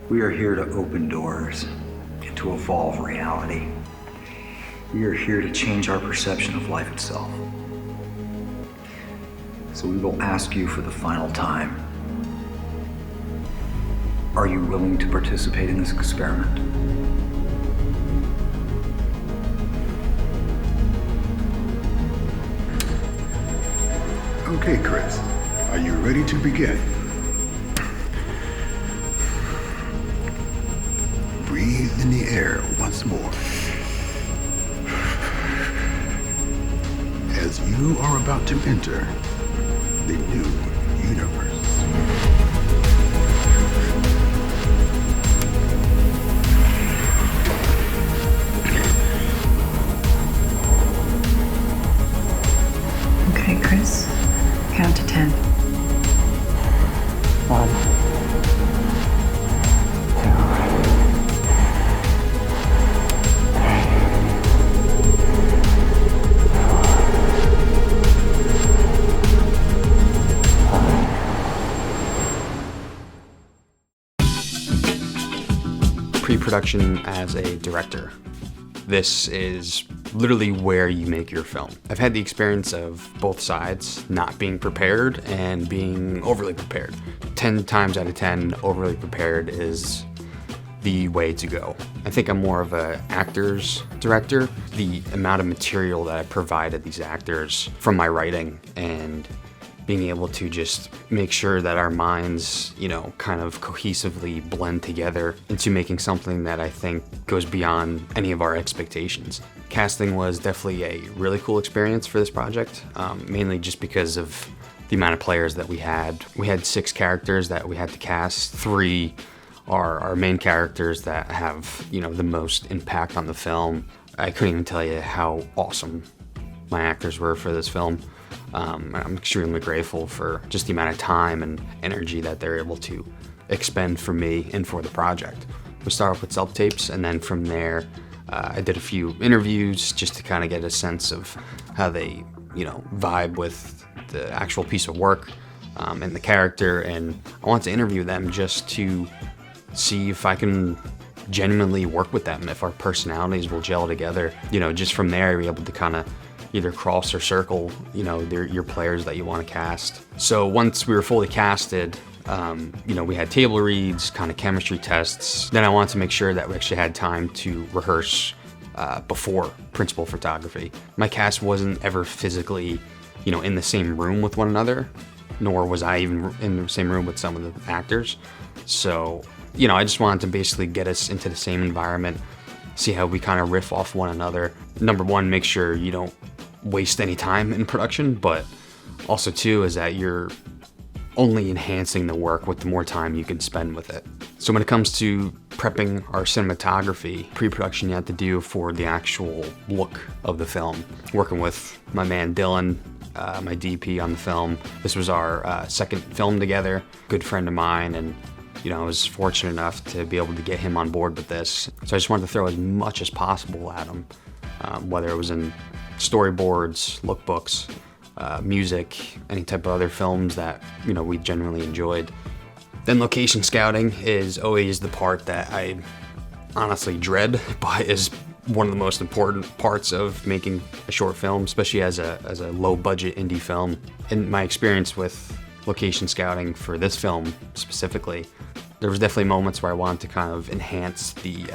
We are here to open doors and to evolve reality. We are here to change our perception of life itself. So we will ask you for the final time. Are you willing to participate in this experiment? Okay, Chris, are you ready to begin? Breathe in the air once more. As you are about to enter the new universe. Okay, Chris, count to 10. 1, 2, 3. Pre-production as a director. This is literally where you make your film. I've had the experience of both sides, not being prepared and being overly prepared. 10 times out of 10, overly prepared is the way to go. I think I'm more of an actor's director. The amount of material that I provided these actors from my writing and being able to just make sure that our minds, kind of cohesively blend together into making something that I think goes beyond any of our expectations. Casting was definitely a really cool experience for this project, mainly just because of the amount of players that we had. We had 6 characters that we had to cast. 3 are our main characters that have, the most impact on the film. I couldn't even tell you how awesome my actors were for this film. I'm extremely grateful for just the amount of time and energy that they're able to expend for me and for the project. We start off with self-tapes, and then from there, I did a few interviews just to kind of get a sense of how they, vibe with the actual piece of work and the character, and I want to interview them just to see if I can genuinely work with them, if our personalities will gel together. Just from there, you're able to kind of either cross or circle, your players that you want to cast. So once we were fully casted, we had table reads, kind of chemistry tests. Then I wanted to make sure that we actually had time to rehearse before principal photography. My cast wasn't ever physically, in the same room with one another, nor was I even in the same room with some of the actors. So, I just wanted to basically get us into the same environment, see how we kind of riff off one another. Number one, make sure you don't waste any time in production, but also too is that you're only enhancing the work with the more time you can spend with it. So when it comes to prepping our cinematography, pre-production you have to do for the actual look of the film. Working with my man Dylan, my DP on the film. This was our second film together, good friend of mine, and I was fortunate enough to be able to get him on board with this. So I just wanted to throw as much as possible at him, whether it was in storyboards, lookbooks, music, any type of other films that, we generally enjoyed. Then location scouting is always the part that I honestly dread, but is one of the most important parts of making a short film, especially as a low budget indie film. In my experience with location scouting for this film specifically, there was definitely moments where I wanted to kind of enhance the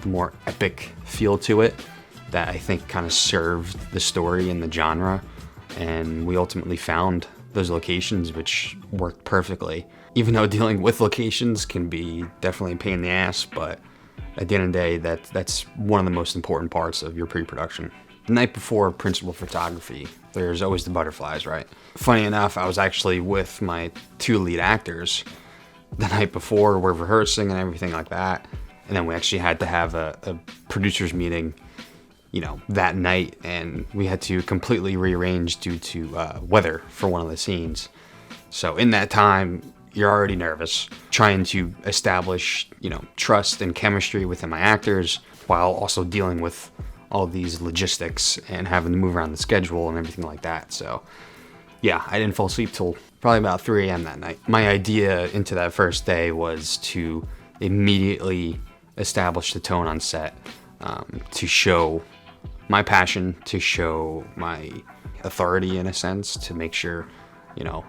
more epic feel to it that I think kind of served the story and the genre, and we ultimately found those locations which worked perfectly. Even though dealing with locations can be definitely a pain in the ass, but at the end of the day, that's one of the most important parts of your pre-production. The night before principal photography, there's always the butterflies, right? Funny enough, I was actually with my 2 lead actors the night before. We're rehearsing and everything like that, and then we actually had to have a producers meeting, that night, and we had to completely rearrange due to weather for one of the scenes. So in that time, you're already nervous, trying to establish, trust and chemistry within my actors, while also dealing with all these logistics and having to move around the schedule and everything like that. So yeah, I didn't fall asleep till probably about 3 a.m. that night. My idea into that first day was to immediately establish the tone on set, to show my passion, to show my authority in a sense, to make sure,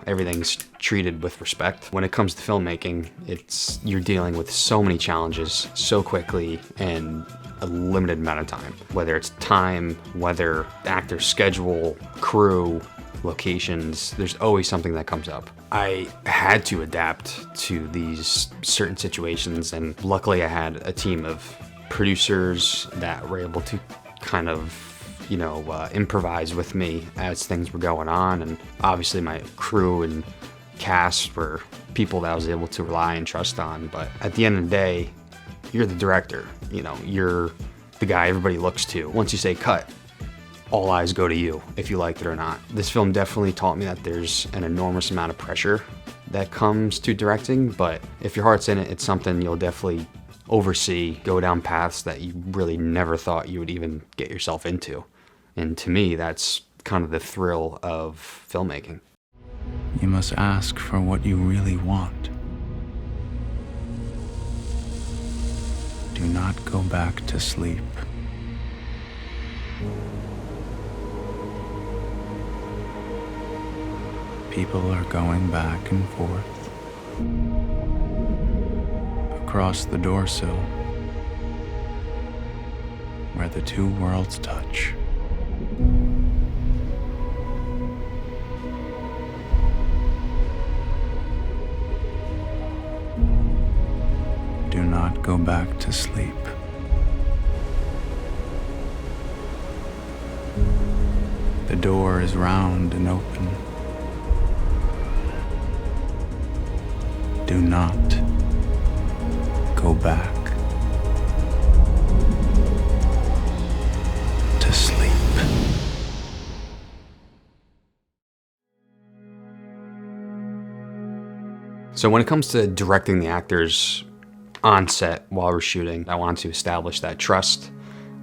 everything's treated with respect. When it comes to filmmaking, you're dealing with so many challenges so quickly in a limited amount of time. Whether it's time, weather, actor schedule, crew, locations, there's always something that comes up. I had to adapt to these certain situations, and luckily I had a team of producers that were able to kind of improvise with me as things were going on. And obviously my crew and cast were people that I was able to rely and trust on. But at the end of the day, you're the director, you're the guy everybody looks to. Once you say cut, all eyes go to you if you like it or not. This film definitely taught me that there's an enormous amount of pressure that comes to directing, but if your heart's in it, it's something you'll definitely oversee, go down paths that you really never thought you would even get yourself into. And to me, that's kind of the thrill of filmmaking. You must ask for what you really want. Do not go back to sleep. People are going back and forth across the doorsill where the two worlds touch. Do not go back to sleep. The door is round and open. Do not go back to sleep. So when it comes to directing the actors on set while we're shooting, I want to establish that trust,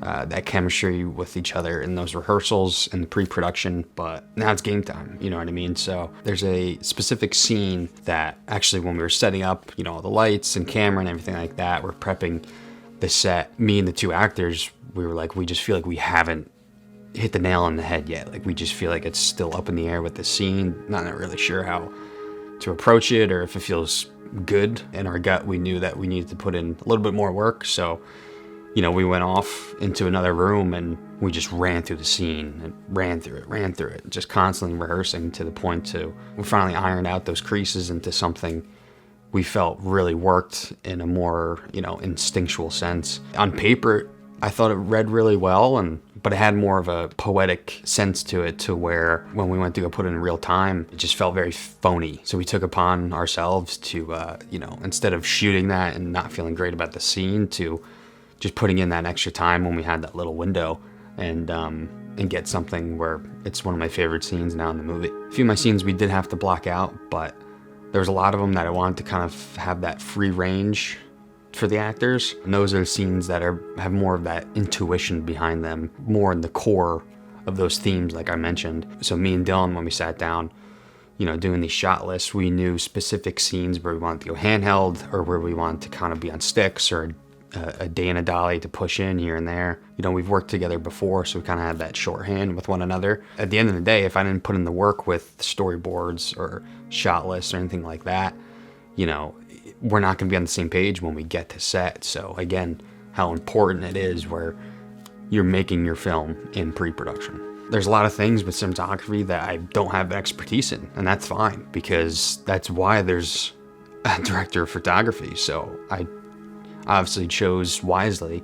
that chemistry with each other in those rehearsals and the pre-production, but now it's game time, you know what I mean? So there's a specific scene that actually when we were setting up, the lights and camera and everything like that, we're prepping the set, me and the two actors, we were like, we just feel like we haven't hit the nail on the head yet. Like we just feel like it's still up in the air with the scene, not really sure how to approach it or if it feels good. In our gut, we knew that we needed to put in a little bit more work. So, we went off into another room and we just ran through the scene and ran through it, just constantly rehearsing to the point we finally ironed out those creases into something we felt really worked in a more, instinctual sense. On paper, I thought it read really well, but it had more of a poetic sense to it, to where when we went to go put it in real time, it just felt very phony. So we took upon ourselves to, instead of shooting that and not feeling great about the scene, to just putting in that extra time when we had that little window and get something where it's one of my favorite scenes now in the movie. A few of my scenes we did have to block out, but there was a lot of them that I wanted to kind of have that free range for the actors. And those are scenes that have more of that intuition behind them, more in the core of those themes like I mentioned. So me and Dylan, when we sat down, doing these shot lists, we knew specific scenes where we wanted to go handheld or where we wanted to kind of be on sticks or a Dana dolly to push in here and there. We've worked together before, so we kind of had that shorthand with one another. At the end of the day, if I didn't put in the work with storyboards or shot lists or anything like that, we're not going to be on the same page when we get to set. So again, how important it is where you're making your film in pre-production. There's a lot of things with cinematography that I don't have expertise in, and that's fine, because that's why there's a director of photography. So I obviously chose wisely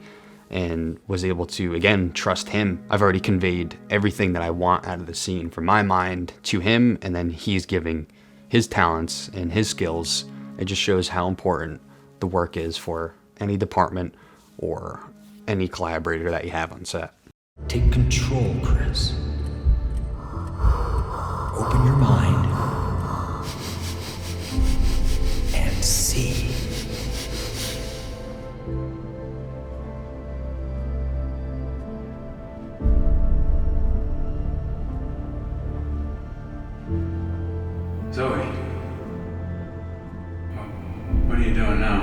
and was able to, again, trust him. I've already conveyed everything that I want out of the scene from my mind to him, and then he's giving his talents and his skills. It just shows how important the work is for any department or any collaborator that you have on set. Take control, Chris. Open your mind and see. Zoe, what are you doing now?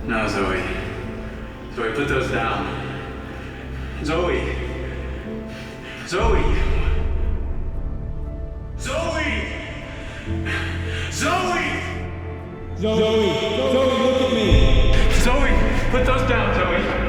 No, Zoe. Zoe, put those down. Zoe! Zoe! Zoe! Zoe! Zoe, look at me! Zoe, put those down, Zoe!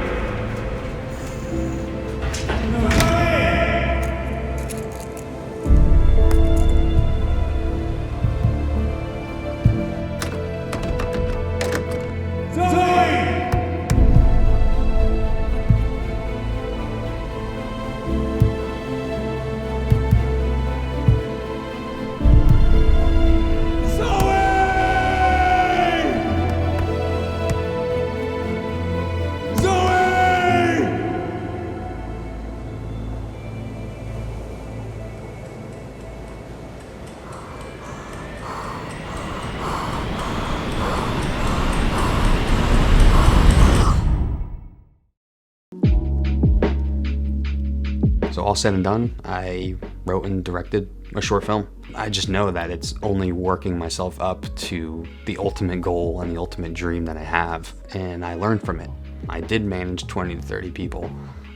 So all said and done, I wrote and directed a short film. I just know that it's only working myself up to the ultimate goal and the ultimate dream that I have, and I learned from it. I did manage 20 to 30 people,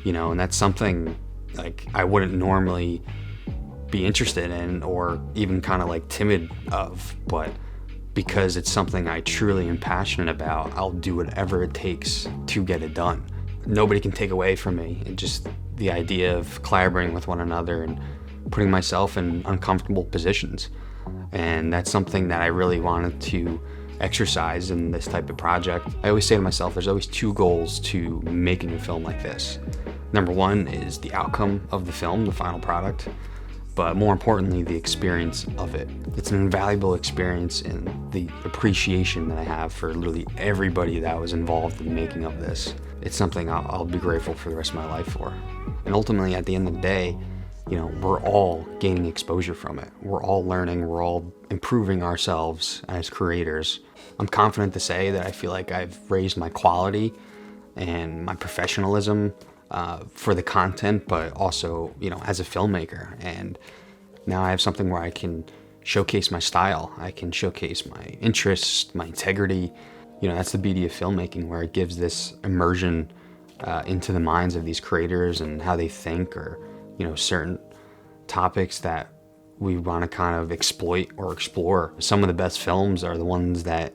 and that's something like I wouldn't normally be interested in or even kind of like timid of, but because it's something I truly am passionate about, I'll do whatever it takes to get it done. Nobody can take away from me. It just the idea of collaborating with one another and putting myself in uncomfortable positions. And that's something that I really wanted to exercise in this type of project. I always say to myself, there's always two goals to making a film like this. Number one is the outcome of the film, the final product, but more importantly, the experience of it. It's an invaluable experience in the appreciation that I have for literally everybody that was involved in the making of this. It's something I'll be grateful for the rest of my life for. And ultimately, at the end of the day, we're all gaining exposure from it. We're all learning, we're all improving ourselves as creators. I'm confident to say that I feel like I've raised my quality and my professionalism for the content, but also, as a filmmaker. And now I have something where I can showcase my style. I can showcase my interests, my integrity. That's the beauty of filmmaking, where it gives this immersion into the minds of these creators and how they think, or, certain topics that we want to kind of exploit or explore. Some of the best films are the ones that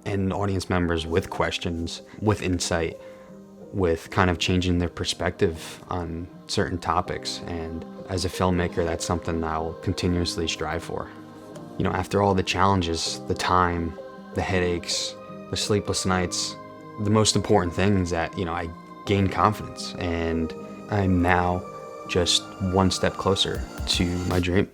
end audience members with questions, with insight, with kind of changing their perspective on certain topics. And as a filmmaker, that's something that I'll continuously strive for. After all the challenges, the time, the headaches, the sleepless nights, the most important thing is that, I gained confidence, and I'm now just one step closer to my dream.